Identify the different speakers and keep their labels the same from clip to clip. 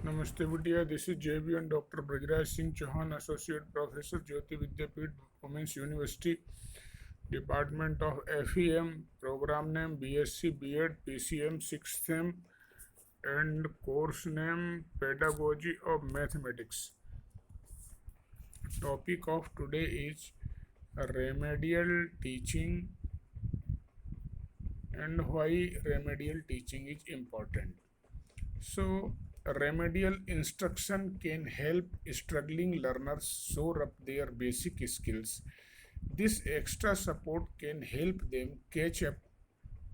Speaker 1: नमस्ते बिटिया, this is JB and Dr. Brajraj Singh Chauhan, Associate Professor, Jyoti Vidyapeeth, Women's University, Department of FEM, program name BSc B.Ed, PCM 6th Sem, and course name Pedagogy of Mathematics. Topic of today is remedial teaching and why remedial teaching is important. So, remedial instruction can help struggling learners shore up their basic skills. This extra support can help them catch up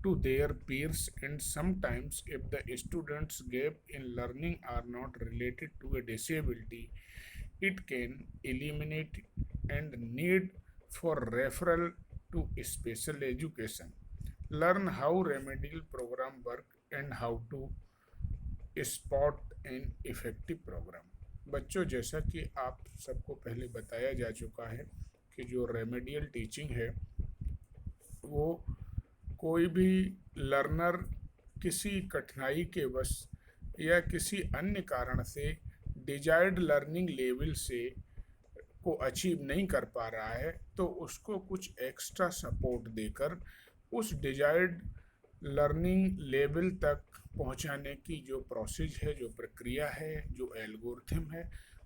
Speaker 1: to their peers, and sometimes, if the student's gap in learning are not related to a disability, it can eliminate and need for referral to special education. Learn how remedial program work and how to spot and effective program. बच्चों, जैसा कि आप सबको पहले बताया जा चुका है कि जो रेमेडियल टीचिंग है वो कोई भी लर्नर किसी कठिनाई के वश या किसी अन्य कारण से डिजायर्ड लर्निंग लेवल से को अचीव नहीं कर पा रहा है, तो उसको कुछ एक्स्ट्रा सपोर्ट देकर उस डिजायर्ड लर्निंग लेवल तक पहुंचाने की जो प्रोसेस है, जो प्रक्रिया है, जो एल्गोरिथम है,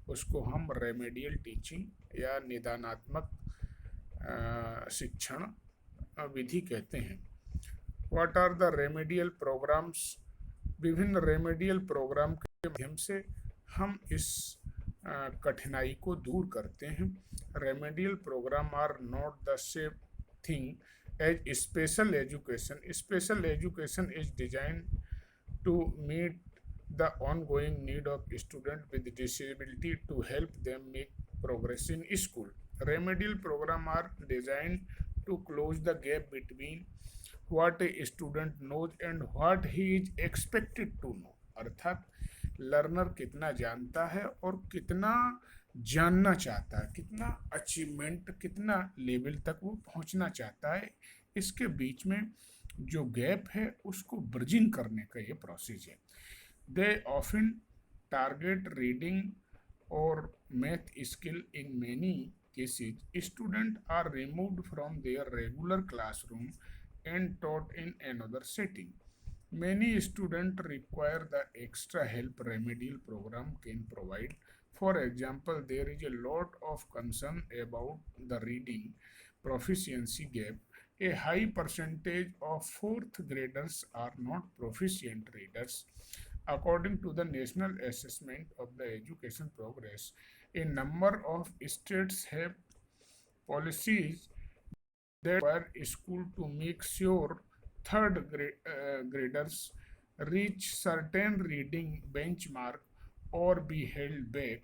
Speaker 1: उसको हम रेमेडियल टीचिंग या निदानात्मक शिक्षण विधि कहते हैं। What are the remedial programs? विभिन्न रेमेडियल प्रोग्राम के माध्यम से हम इस कठिनाई को दूर करते हैं। Remedial program are not the same thing as special education. Special education is designed to meet the ongoing need of students with disability to help them make progress in school. Remedial programs are designed to close the gap between what a student knows and what he is expected to know. अर्थात learner कितना जानता है और कितना जानना चाहता है, कितना अचीवमेंट, कितना लेवल तक वो पहुंचना चाहता है, इसके बीच में जो गैप है उसको ब्रिजिंग करने का ये प्रोसेस है। दे ऑफन टारगेट रीडिंग और math skill. In many cases, students are removed from their regular classroom and taught in another setting. Many students require the extra help remedial program can provide. For example, there is a lot of concern about the reading proficiency gap. A high percentage of fourth graders are not proficient readers. According to the National Assessment of the Education Progress, a number of states have policies that require school to make sure graders reach certain reading benchmark or be held back.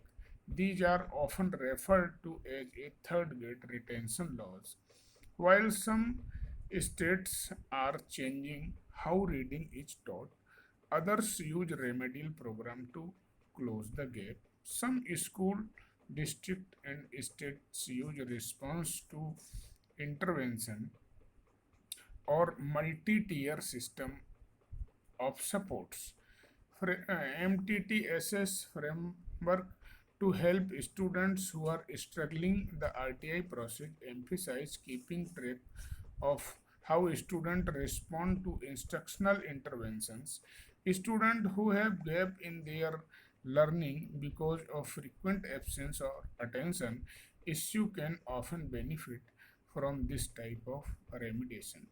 Speaker 1: These are often referred to as a third grade retention laws. While some states are changing how reading is taught, others use remedial program to close the gap. Some school district and states use response to intervention or multi-tier system of supports. MTTSS framework to help students who are struggling. The RTI process emphasizes keeping track of how students respond to instructional interventions. Students who have gap in their learning because of frequent absence or attention issue can often benefit from this type of remediation.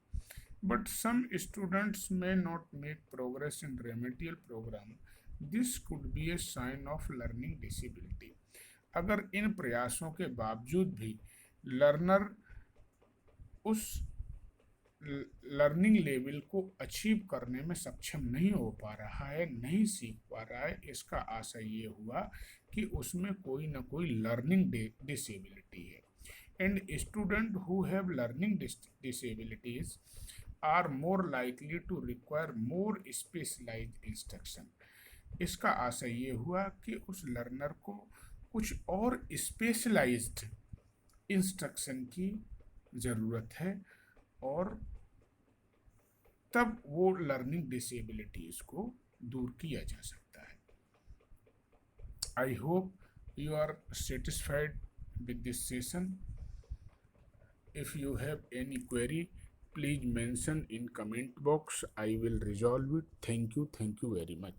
Speaker 1: But some students may not make progress in remedial program. This could be a sign of learning disability. अगर इन प्रयासों के बावजूद भी learner उस learning level को achieve करने में सक्षम नहीं हो पा रहा है, नहीं सीख पा रहा है, इसका आशय ये हुआ कि उसमें कोई ना कोई लर्निंग डिसेबिलिटी है. And students who have learning disabilities are more likely to require more specialized instruction. इसका आशय ये हुआ कि उस लर्नर को कुछ और स्पेशलाइज्ड इंस्ट्रक्शन की ज़रूरत है और तब वो लर्निंग डिसेबिलिटीज़ को दूर किया जा सकता है. I hope you are satisfied with this session. If you have any query, please mention in comment box. I will resolve it. Thank you very much.